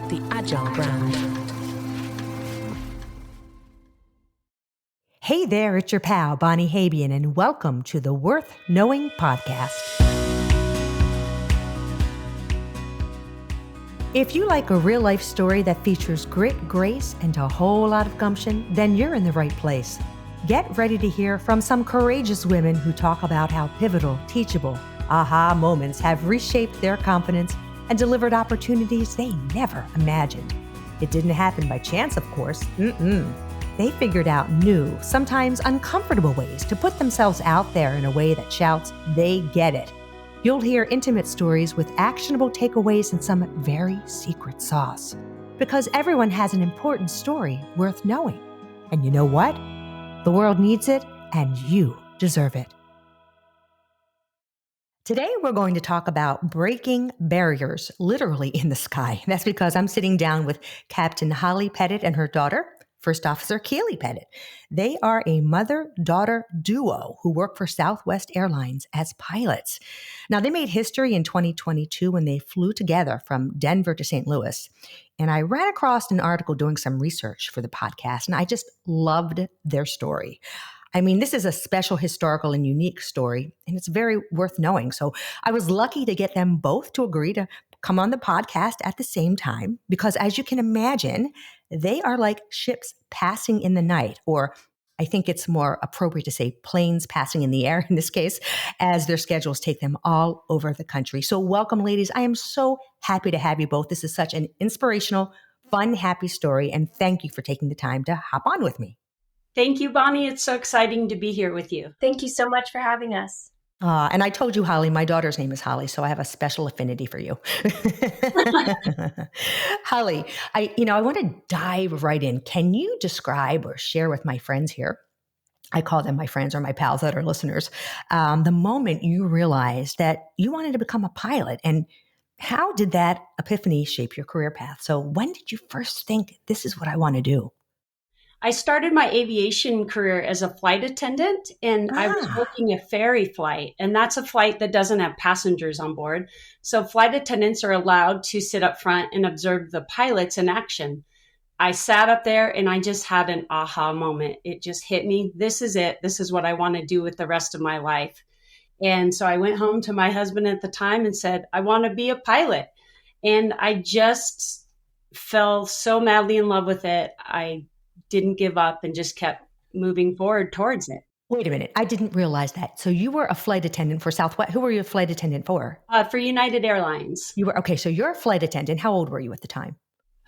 the Agile brand. Hey there, it's your pal, Bonnie Habian, and welcome to the Worth Knowing podcast. If you like a real-life story that features grit, grace, and a whole lot of gumption, then you're in the right place. Get ready to hear from some courageous women who talk about how pivotal, teachable, aha moments have reshaped their confidence and delivered opportunities they never imagined. It didn't happen by chance, of course. They figured out new, sometimes uncomfortable ways to put themselves out there in a way that shouts, they get it. You'll hear intimate stories with actionable takeaways and some very secret sauce. Because everyone has an important story worth knowing. And you know what? The world needs it, and you deserve it. Today, we're going to talk about breaking barriers, literally in the sky. That's because I'm sitting down with Captain Holly Pettit and her daughter, First Officer Keely Pettit. They are a mother-daughter duo who work for Southwest Airlines as pilots. Now, they made history in 2022 when they flew together from Denver to St. Louis. And I ran across an article doing some research for the podcast, and I just loved their story. I mean, this is a special, historical, and unique story, and it's very worth knowing. So I was lucky to get them both to agree to come on the podcast at the same time, because as you can imagine, they are like ships passing in the night, or I think it's more appropriate to say planes passing in the air in this case, as their schedules take them all over the country. So welcome, ladies. I am so happy to have you both. This is such an inspirational, fun, happy story, and thank you for taking the time to hop on with me. Thank you, Bonnie. It's so exciting to be here with you. Thank you so much for having us. And I told you, Holly, my daughter's name is Holly, so I have a special affinity for you. Holly, I want to dive right in. Can you describe or share with my friends here, I call them my friends or my pals that are listeners, the moment you realized that you wanted to become a pilot, and how did that epiphany shape your career path? So when did you first think this is what I want to do? I started my aviation career as a flight attendant, and I was working a ferry flight, and that's a flight that doesn't have passengers on board. So flight attendants are allowed to sit up front and observe the pilots in action. I sat up there and I just had an aha moment. It just hit me. This is it. This is what I want to do with the rest of my life. And so I went home to my husband at the time and said, I want to be a pilot. And I just fell so madly in love with it. I didn't give up and just kept moving forward towards it. Wait a minute. I didn't realize that. So you were a flight attendant for Southwest. Who were you a flight attendant for? For United Airlines. You were. Okay. So you're a flight attendant. How old were you at the time?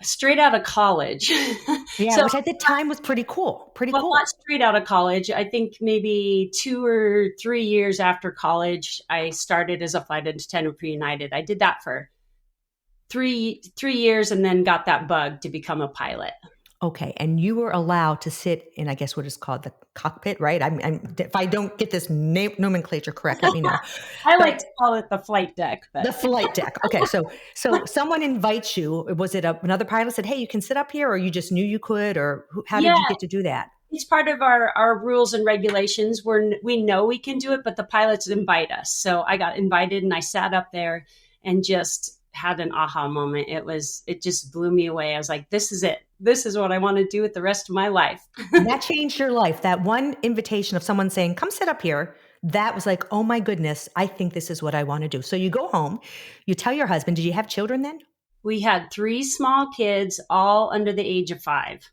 Straight out of college. Yeah, so, which at the time was pretty cool. Cool. Not straight out of college. I think maybe 2 or 3 years after college, I started as a flight attendant for United. I did that for three years and then got that bug to become a pilot. Okay. And you were allowed to sit in, I guess, what is called the cockpit, right? If I don't get this nomenclature correct, let me know. I like to call it the flight deck. But. The flight deck. Okay. So someone invites you. Was it another pilot said, hey, you can sit up here, or you just knew you could, or how did you get to do that? It's part of our rules and regulations where we know we can do it, but the pilots invite us. So I got invited and I sat up there and just had an aha moment. It just blew me away. I was like, this is it. This is what I want to do with the rest of my life. That changed your life. That one invitation of someone saying, come sit up here. That was like, oh my goodness, I think this is what I want to do. So you go home, you tell your husband, did you have children then? We had 3 small kids, all under the age of 5.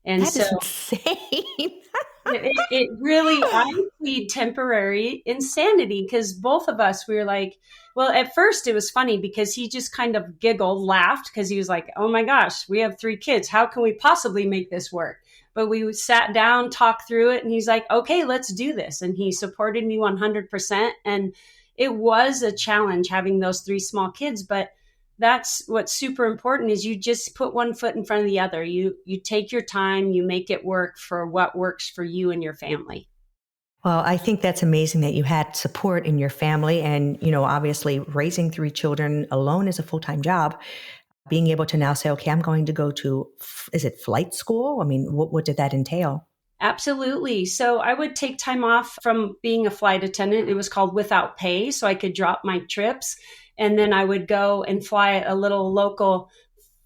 And that is insane. it really, I plead temporary insanity, because both of us, we were like, well, at first it was funny because he just kind of giggled, laughed, because he was like, oh my gosh, we have 3 kids. How can we possibly make this work? But we sat down, talked through it, and he's like, okay, let's do this. And he supported me 100%. And it was a challenge having those 3 small kids, but that's what's super important is you just put one foot in front of the other. You take your time, you make it work for what works for you and your family. Well, I think that's amazing that you had support in your family, and, obviously raising 3 children alone is a full-time job. Being able to now say, okay, I'm going to go to, is it flight school? I mean, what did that entail? Absolutely. So I would take time off from being a flight attendant. It was called without pay. So I could drop my trips, and then I would go and fly a little local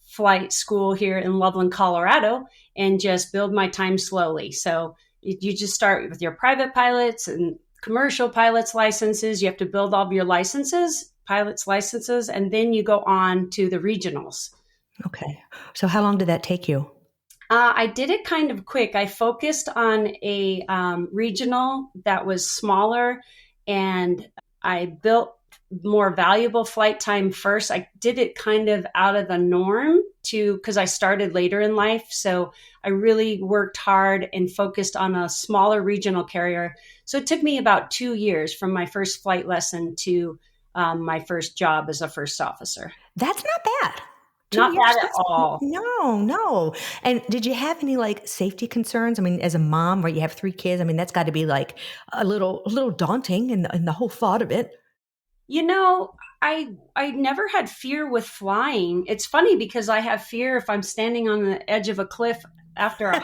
flight school here in Loveland, Colorado, and just build my time slowly. So you just start with your private pilots and commercial pilots licenses. You have to build all of your licenses, pilots licenses, and then you go on to the regionals. Okay. So how long did that take you? I did it kind of quick. I focused on a regional that was smaller, and I built more valuable flight time first. I did it kind of out of the norm because I started later in life. So I really worked hard and focused on a smaller regional carrier. So it took me about 2 years from my first flight lesson to my first job as a first officer. That's not bad. Not bad at all. No. And did you have any like safety concerns? I mean, as a mom, where you have 3 kids, I mean, that's got to be like a little daunting in the whole thought of it. I never had fear with flying. It's funny because I have fear if I'm standing on the edge of a cliff after a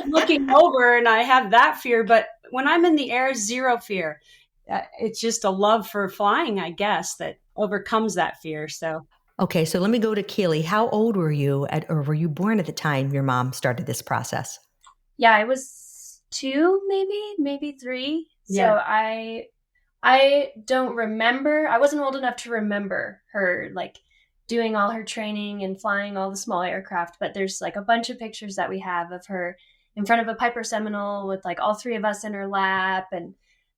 looking over, and I have that fear. But when I'm in the air, zero fear. It's just a love for flying, I guess, that overcomes that fear. So. Okay, so let me go to Keely. How old were you or were you born at the time your mom started this process? Yeah, I was 2, maybe 3. Yeah. So I don't remember. I wasn't old enough to remember her like doing all her training and flying all the small aircraft, but there's like a bunch of pictures that we have of her in front of a Piper Seminole with like all 3 of us in her lap. And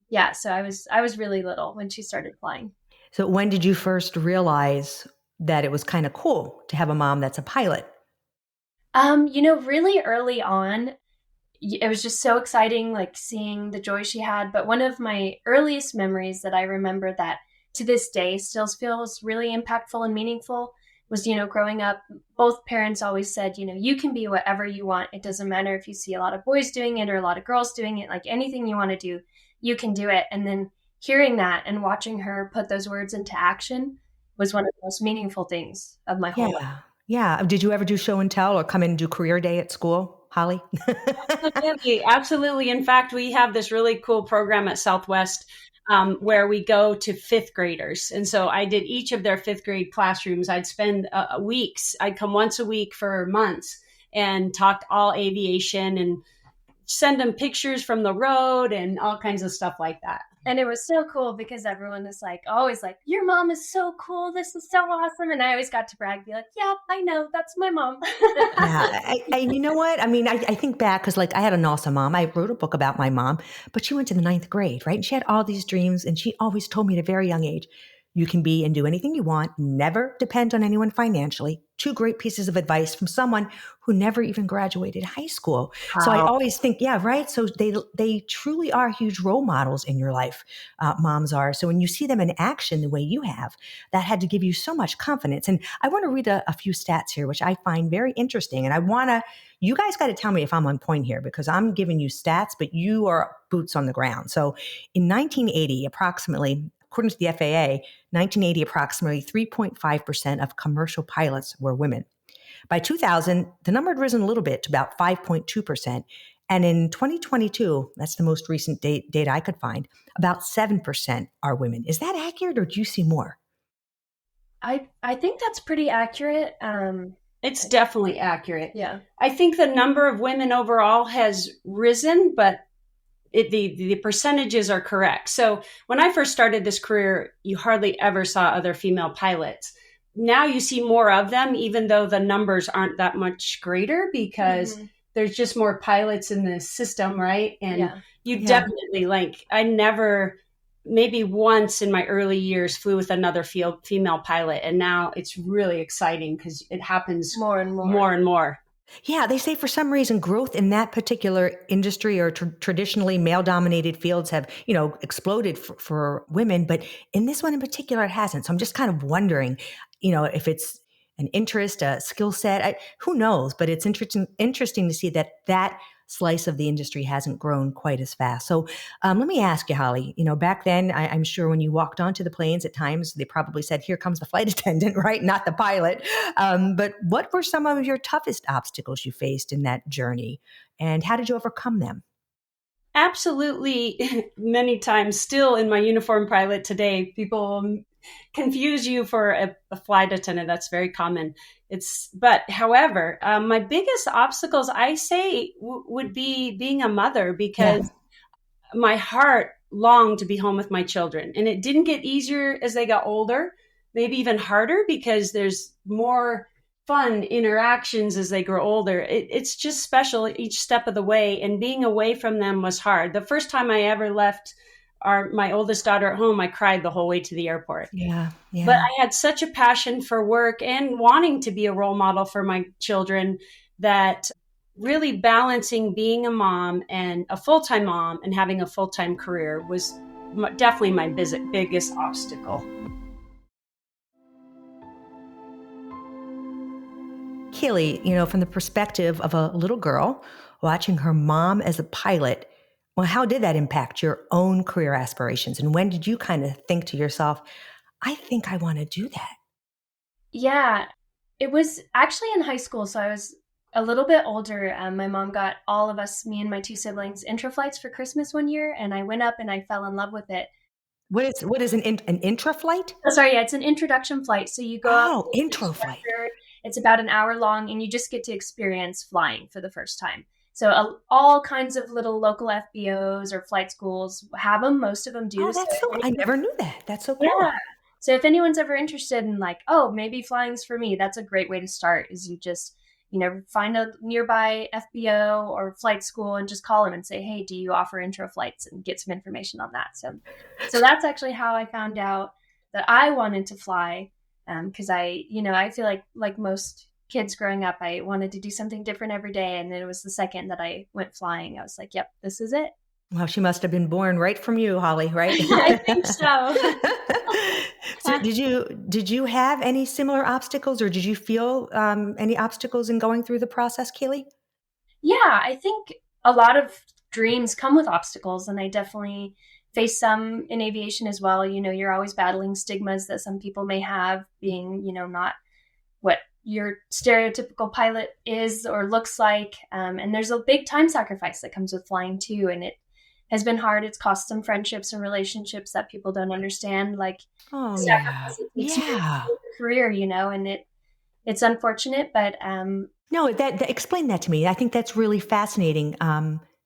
yeah, so I was really little when she started flying. So when did you first realize that it was kind of cool to have a mom that's a pilot? Really early on, it was just so exciting, like seeing the joy she had. But one of my earliest memories that I remember that to this day still feels really impactful and meaningful was, growing up, both parents always said, you can be whatever you want. It doesn't matter if you see a lot of boys doing it or a lot of girls doing it, like anything you want to do, you can do it. And then hearing that and watching her put those words into action was one of the most meaningful things of my whole life. Yeah. Did you ever do show and tell or come in and do career day at school, Holly? Absolutely. In fact, we have this really cool program at Southwest where we go to 5th graders. And so I did each of their 5th grade classrooms. I'd spend weeks. I'd come once a week for months and talk all aviation and send them pictures from the road and all kinds of stuff like that. And it was so cool because everyone is like, always like, your mom is so cool. This is so awesome. And I always got to brag, be like, yeah, I know. That's my mom. Yeah. You know what? I mean, I think back because like I had an awesome mom. I wrote a book about my mom, but she went to the 9th grade, right? And she had all these dreams. And she always told me at a very young age, you can be and do anything you want. Never depend on anyone financially. 2 great pieces of advice from someone who never even graduated high school. Wow. So I always think, yeah, right. So they truly are huge role models in your life. Moms are. So when you see them in action the way you have, that had to give you so much confidence. And I want to read a few stats here, which I find very interesting. And you guys got to tell me if I'm on point here because I'm giving you stats, but you are boots on the ground. So in 1980, approximately, according to the FAA, 1980, approximately 3.5% of commercial pilots were women. By 2000, the number had risen a little bit to about 5.2%. And in 2022, that's the most recent data I could find, about 7% are women. Is that accurate or do you see more? I think that's pretty accurate. It's definitely accurate. Yeah. I think the number of women overall has risen, but the percentages are correct. So when I first started this career, you hardly ever saw other female pilots. Now you see more of them, even though the numbers aren't that much greater because there's just more pilots in the system, right? And definitely I never, maybe once in my early years, flew with another female pilot. And now it's really exciting because it happens more and more. Yeah, they say for some reason growth in that particular industry or traditionally male-dominated fields have, exploded for women, but in this one in particular, it hasn't. So I'm just kind of wondering, if it's an interest, a skill set, who knows? But it's interesting to see that slice of the industry hasn't grown quite as fast. So let me ask you, Holly, back then, I'm sure when you walked onto the planes at times, they probably said, here comes the flight attendant, right? Not the pilot. But what were some of your toughest obstacles you faced in that journey? And how did you overcome them? Absolutely. Many times still in my uniform pilot today, people confuse you for a flight attendant. That's very common. However, my biggest obstacles, I say, would be being a mother, because my heart longed to be home with my children. And it didn't get easier as they got older, maybe even harder, because there's more fun interactions as they grow older. It's just special each step of the way. And being away from them was hard. The first time I ever left my oldest daughter at home, I cried the whole way to the airport. Yeah. But I had such a passion for work and wanting to be a role model for my children that really balancing being a mom and a full-time mom and having a full-time career was definitely my biggest obstacle. Keely, from the perspective of a little girl watching her mom as a pilot, well, how did that impact your own career aspirations? And when did you kind of think to yourself, I think I want to do that? Yeah, it was actually in high school. So I was a little bit older. My mom got all of us, me and my two siblings, intra flights for Christmas one year. And I went up and I fell in love with it. What is an intra flight? Oh, sorry. Yeah, it's an introduction flight. So you go up. Oh, intro flight. It's about an hour long and you just get to experience flying for the first time. So all kinds of little local FBOs or flight schools have them. Most of them do. Oh, that's I never knew that. That's so cool. Yeah. So if anyone's ever interested in maybe flying's for me, that's a great way to start, is you just, find a nearby FBO or flight school and just call them and say, hey, do you offer intro flights, and get some information on that. So that's actually how I found out that I wanted to fly. Because I feel like most kids growing up, I wanted to do something different every day. And then it was the second that I went flying, I was like, yep, this is it. Well, she must have been born right from you, Holly, right? I think so. So did you have any similar obstacles, or did you feel any obstacles in going through the process, Keely? Yeah, I think a lot of dreams come with obstacles, and I definitely face some in aviation as well. You're always battling stigmas that some people may have, being, not what your stereotypical pilot is or looks like. And there's a big time sacrifice that comes with flying too. And it has been hard. It's cost some friendships and relationships that people don't understand. Sacrifice it takes you to career, and it's unfortunate, but no, that explain that to me. I think that's really fascinating.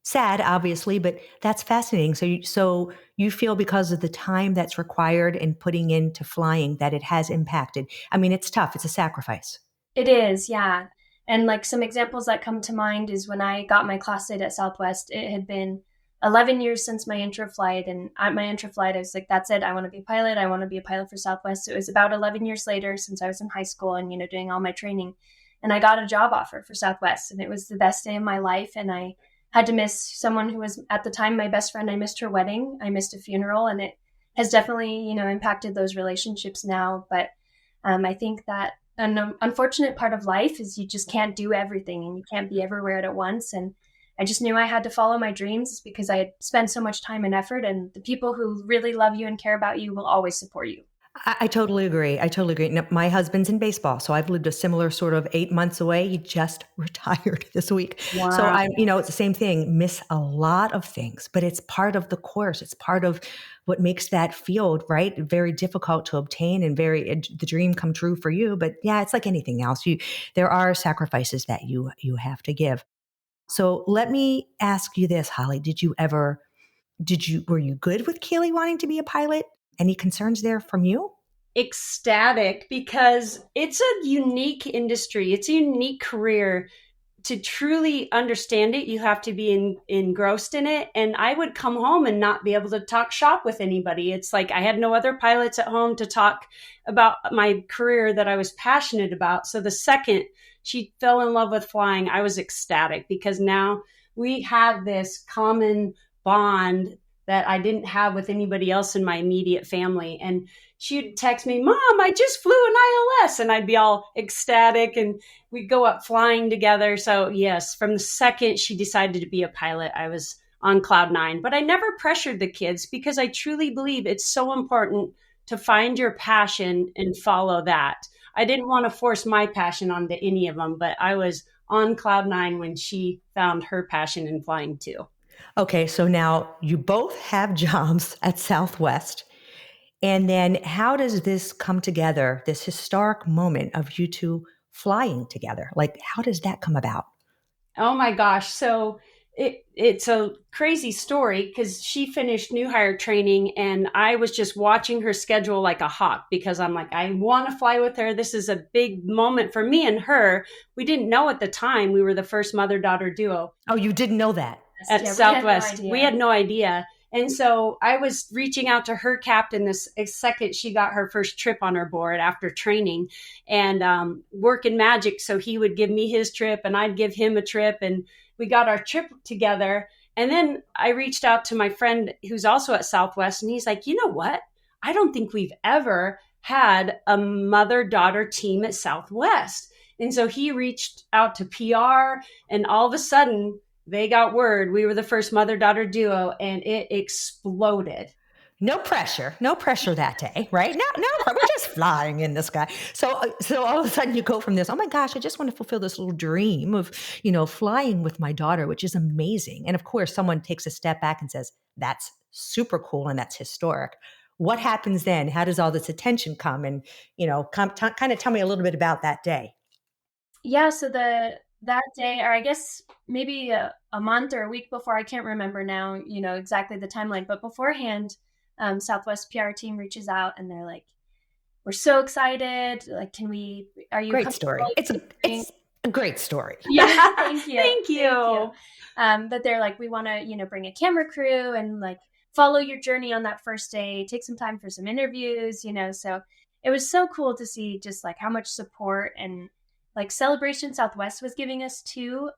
Sad, obviously, but that's fascinating. So you feel because of the time that's required in putting into flying that it has impacted. I mean, it's tough. It's a sacrifice. It is, yeah. And some examples that come to mind is when I got my class date at Southwest, it had been 11 years since my intro flight. And at my intro flight, I was like, that's it. I want to be a pilot. I want to be a pilot for Southwest. So it was about 11 years later, since I was in high school and, doing all my training. And I got a job offer for Southwest, and it was the best day of my life. And I had to miss someone who was at the time my best friend. I missed her wedding. I missed a funeral, and it has definitely, impacted those relationships now. But I think that an unfortunate part of life is you just can't do everything, and you can't be everywhere at once. And I just knew I had to follow my dreams, because I had spent so much time and effort, and the people who really love you and care about you will always support you. I totally agree. Now, my husband's in baseball, so I've lived a similar sort of 8 months away. He just retired this week. Wow. So it's the same thing, miss a lot of things, but it's part of the course. It's part of what makes that field, right, very difficult to obtain and the dream come true for you. But yeah, it's like anything else. There are sacrifices that you have to give. So let me ask you this, Holly, were you good with Keely wanting to be a pilot? Any concerns there from you? Ecstatic, because it's a unique industry. It's a unique career. To truly understand it, you have to be engrossed in it. And I would come home and not be able to talk shop with anybody. It's like I had no other pilots at home to talk about my career that I was passionate about. So the second she fell in love with flying, I was ecstatic, because now we had this common bond that I didn't have with anybody else in my immediate family. And she'd text me, Mom, I just flew an ILS. And I'd be all ecstatic, and we'd go up flying together. So yes, from the second she decided to be a pilot, I was on cloud nine. But I never pressured the kids, because I truly believe it's so important to find your passion and follow that. I didn't want to force my passion onto any of them, but I was on cloud nine when she found her passion in flying too. Okay, so now you both have jobs at Southwest. And then how does this come together, this historic moment of you two flying together? Like, how does that come about? Oh my gosh. So it's a crazy story because she finished new hire training and I was just watching her schedule like a hawk because I'm like, I want to fly with her. This is a big moment for me and her. We didn't know at the time we were the first mother-daughter duo Oh, you didn't know that. at Southwest. We had no idea. And so I was reaching out to her captain this second she got her first trip on her board after training and working magic. So he would give me his trip and I'd give him a trip. And we got our trip together. And then I reached out to my friend who's also at Southwest. And he's like, you know what? I don't think we've ever had a mother-daughter team at Southwest. And so he reached out to PR and all of a sudden, they got word we were the first mother-daughter duo and it exploded. No pressure that day, right? No, we're just flying in the sky. So all of a sudden you go from this, oh my gosh, I just want to fulfill this little dream of, flying with my daughter, which is amazing. And of course, someone takes a step back and says, that's super cool and that's historic. What happens then? How does all this attention come? And, kind of tell me a little bit about that day. Yeah, so that day, or I guess maybe a month or a week before, I can't remember now, exactly the timeline, but beforehand, Southwest PR team reaches out and they're like, we're so excited. Like, are you great story. It's a great story. Yeah. Thank you. Thank you. But they're like, we want to, bring a camera crew and like follow your journey on that first day, take some time for some interviews, so it was so cool to see just like how much support and like celebration Southwest was giving us too.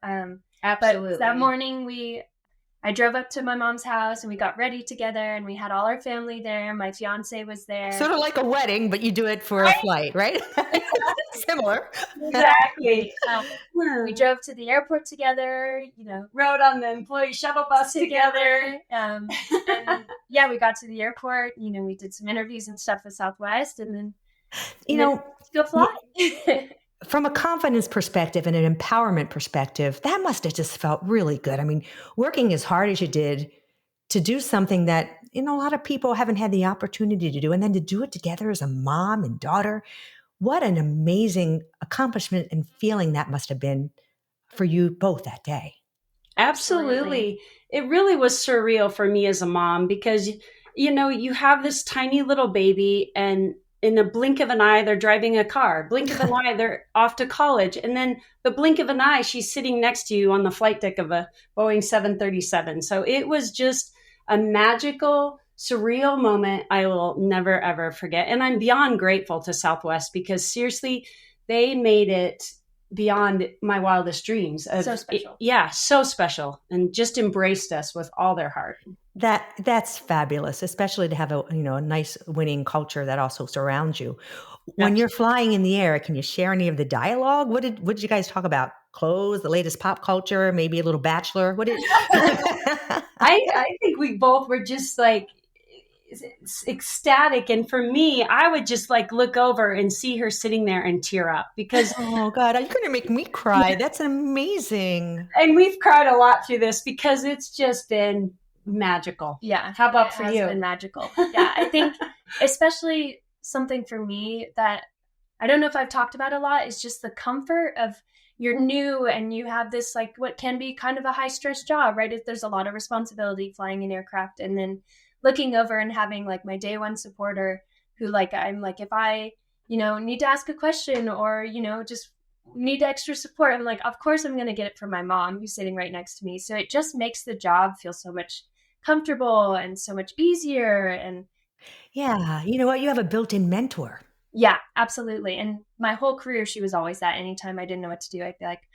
Absolutely. But that morning I drove up to my mom's house and we got ready together and we had all our family there. My fiance was there. Sort of like a wedding, but you do it for a flight, right? Similar. Exactly. We drove to the airport together, rode on the employee shuttle bus together. And yeah, we got to the airport, we did some interviews and stuff with Southwest and then, go fly. From a confidence perspective and an empowerment perspective, that must have just felt really good. I mean, working as hard as you did to do something that, a lot of people haven't had the opportunity to do, and then to do it together as a mom and daughter, what an amazing accomplishment and feeling that must have been for you both that day. Absolutely. It really was surreal for me as a mom because, you have this tiny little baby and in a blink of an eye, they're driving a car. Blink of an eye, they're off to college. And then the blink of an eye, she's sitting next to you on the flight deck of a Boeing 737. So it was just a magical, surreal moment I will never, ever forget. And I'm beyond grateful to Southwest because seriously, they made it beyond my wildest dreams. So special. So special. And just embraced us with all their heart. That's fabulous, especially to have a nice winning culture that also surrounds you. When you're flying in the air, can you share any of the dialogue? What did you guys talk about? Clothes, the latest pop culture, maybe a little Bachelor? What did I think we both were just like ecstatic, and for me, I would just like look over and see her sitting there and tear up because oh God, you're gonna make me cry. That's amazing. And we've cried a lot through this because it's just been magical. Yeah. How about for you? It's been magical. Yeah. I think especially something for me that I don't know if I've talked about a lot is just the comfort of you're new and you have this like what can be kind of a high stress job, right? There's a lot of responsibility flying an aircraft and then looking over and having like my day one supporter who like, I'm like, if I, need to ask a question or, just need extra support, I'm like, of course I'm going to get it from my mom who's sitting right next to me. So it just makes the job feel so much comfortable and so much easier. And yeah, you know what? You have a built-in mentor. Yeah, absolutely. And my whole career, she was always that. Anytime I didn't know what to do, I'd be like,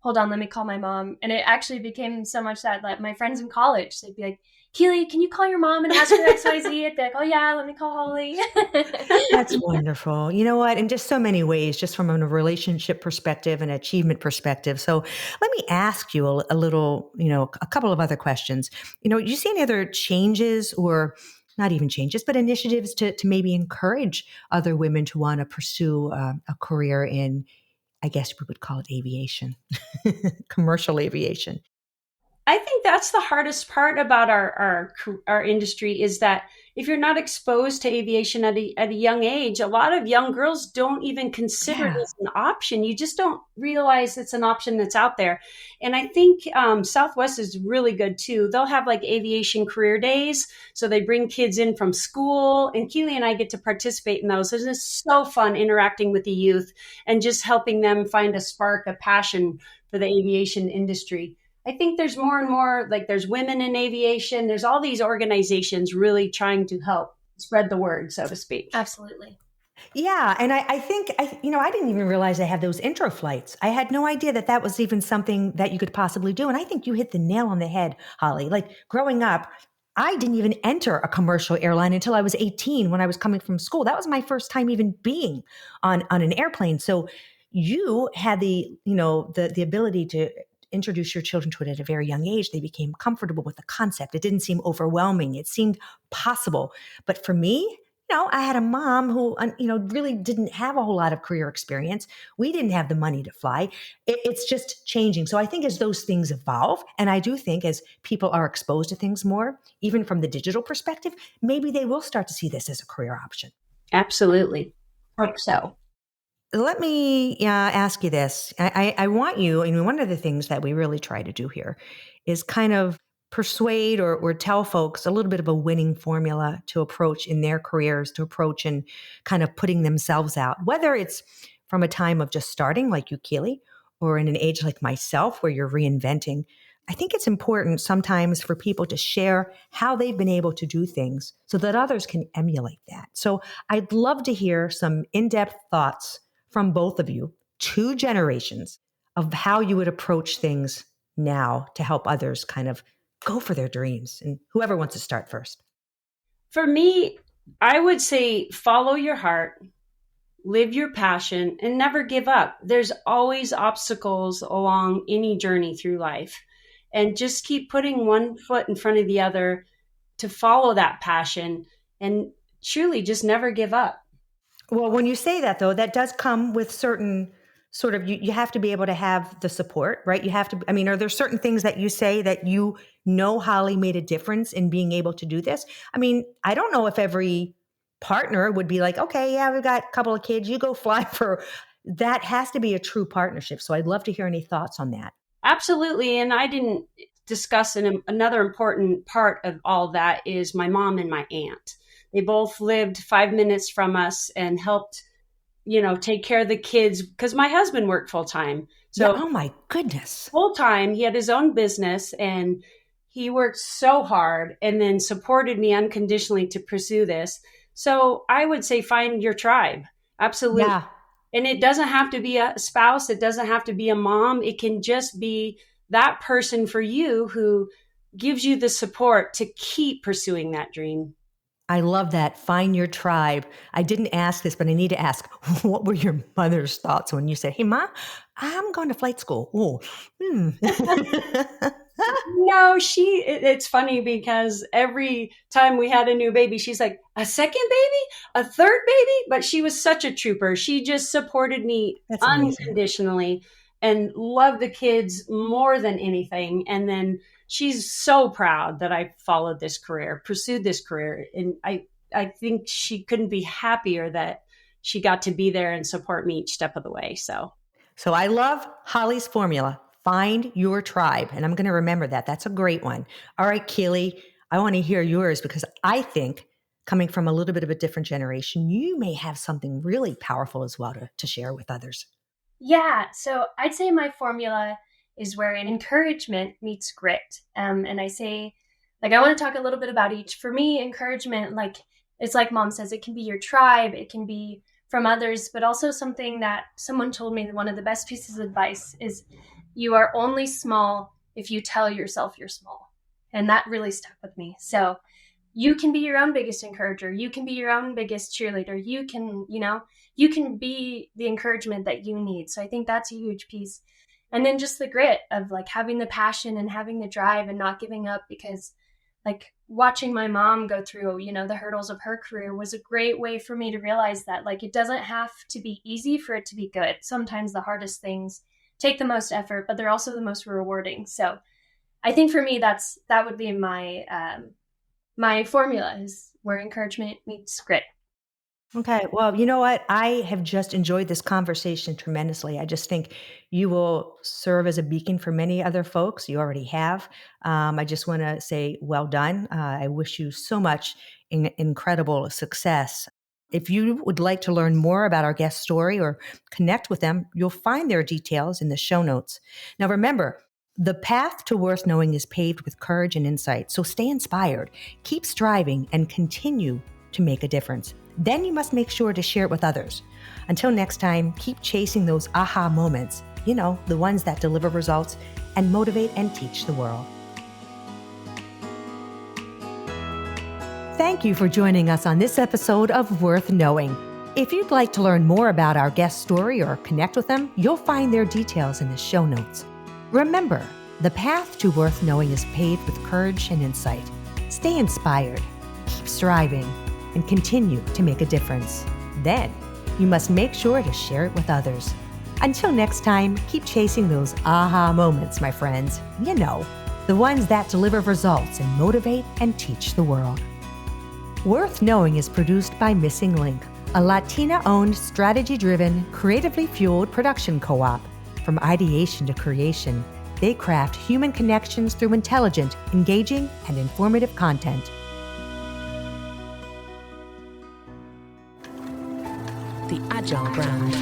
hold on, let me call my mom. And it actually became so much that like my friends in college, they'd be like, Keely, can you call your mom and ask her XYZ? I'd be like, oh yeah, let me call Holly. That's wonderful. You know what? In just so many ways, just from a relationship perspective and achievement perspective. So let me ask you a little, a couple of other questions. Do you see any other changes or not even changes, but initiatives to maybe encourage other women to want to pursue a career in, I guess we would call it aviation, commercial aviation? I think that's the hardest part about our industry is that if you're not exposed to aviation at a young age, a lot of young girls don't even consider it Yeah. as an option. You just don't realize it's an option that's out there. And I think Southwest is really good too. They'll have like aviation career days. So they bring kids in from school, and Keely and I get to participate in those. And it's so fun interacting with the youth and just helping them find a spark, a passion for the aviation industry. I think there's more and more, like there's women in aviation. There's all these organizations really trying to help spread the word, so to speak. Absolutely. Yeah. And I think, I didn't even realize they have those intro flights. I had no idea that that was even something that you could possibly do. And I think you hit the nail on the head, Holly. Like growing up, I didn't even enter a commercial airline until I was 18 when I was coming from school. That was my first time even being on an airplane. So you had the ability to introduce your children to it at a very young age. They became comfortable with the concept. It didn't seem overwhelming. It seemed possible. But for me, I had a mom who, really didn't have a whole lot of career experience. We didn't have the money to fly. It's just changing. So I think as those things evolve, and I do think as people are exposed to things more, even from the digital perspective, maybe they will start to see this as a career option. Absolutely. Hope so. Let me ask you this. I want you, one of the things that we really try to do here is kind of persuade or tell folks a little bit of a winning formula to approach in their careers, to approach and kind of putting themselves out, whether it's from a time of just starting like you, Keely, or in an age like myself where you're reinventing. I think it's important sometimes for people to share how they've been able to do things so that others can emulate that. So I'd love to hear some in-depth thoughts from both of you, 2 generations, of how you would approach things now to help others kind of go for their dreams. And whoever wants to start first. For me, I would say follow your heart, live your passion, and never give up. There's always obstacles along any journey through life. And just keep putting one foot in front of the other to follow that passion, and truly just never give up. Well, when you say that, though, that does come with certain sort of, you have to be able to have the support, right? You have to, are there certain things that you say that Holly made a difference in being able to do this? I don't know if every partner would be like, okay, yeah, we've got a couple of kids, you go fly that has to be a true partnership. So I'd love to hear any thoughts on that. Absolutely. And I didn't discuss another important part of all that is my mom and my aunt. They both lived 5 minutes from us and helped, take care of the kids because my husband worked full time. So, yeah, oh my goodness. Full time, he had his own business and he worked so hard and then supported me unconditionally to pursue this. So I would say find your tribe. Absolutely. Yeah. And it doesn't have to be a spouse. It doesn't have to be a mom. It can just be that person for you who gives you the support to keep pursuing that dream. I love that. Find your tribe. I didn't ask this, but I need to ask, what were your mother's thoughts when you said, hey, Ma, I'm going to flight school? Oh, No, it's funny because every time we had a new baby, she's like, a second baby, a third baby. But she was such a trooper. She just supported me unconditionally and loved the kids more than anything. And then she's so proud that I followed this career, pursued this career. And I think she couldn't be happier that she got to be there and support me each step of the way. So I love Holly's formula. Find your tribe. And I'm going to remember that. That's a great one. All right, Keely, I want to hear yours because I think coming from a little bit of a different generation, you may have something really powerful as well to share with others. Yeah. So I'd say my formula is where an encouragement meets grit. And I say, I want to talk a little bit about each. For me, encouragement, it's like Mom says, it can be your tribe. It can be from others, but also something that someone told me, one of the best pieces of advice is you are only small if you tell yourself you're small. And that really stuck with me. So you can be your own biggest encourager. You can be your own biggest cheerleader. You can be the encouragement that you need. So I think that's a huge piece. And then just the grit of having the passion and having the drive and not giving up, because watching my mom go through, the hurdles of her career was a great way for me to realize that it doesn't have to be easy for it to be good. Sometimes the hardest things take the most effort, but they're also the most rewarding. So I think for me, that would be my, my formula is where encouragement meets grit. Okay. Well, you know what? I have just enjoyed this conversation tremendously. I just think you will serve as a beacon for many other folks. You already have. I just want to say, well done. I wish you so much incredible success. If you would like to learn more about our guest story or connect with them, you'll find their details in the show notes. Now, remember, the path to worth knowing is paved with courage and insight. So stay inspired, keep striving, and continue to make a difference. Then you must make sure to share it with others. Until next time, keep chasing those aha moments, the ones that deliver results and motivate and teach the world. Thank you for joining us on this episode of Worth Knowing. If you'd like to learn more about our guest story or connect with them, you'll find their details in the show notes. Remember, the path to worth knowing is paved with courage and insight. Stay inspired, keep striving, and continue to make a difference. Then, you must make sure to share it with others. Until next time, keep chasing those aha moments, my friends. The ones that deliver results and motivate and teach the world. Worth Knowing is produced by Missing Link, a Latina-owned, strategy-driven, creatively fueled production co-op. From ideation to creation, they craft human connections through intelligent, engaging, and informative content. The Agile brand.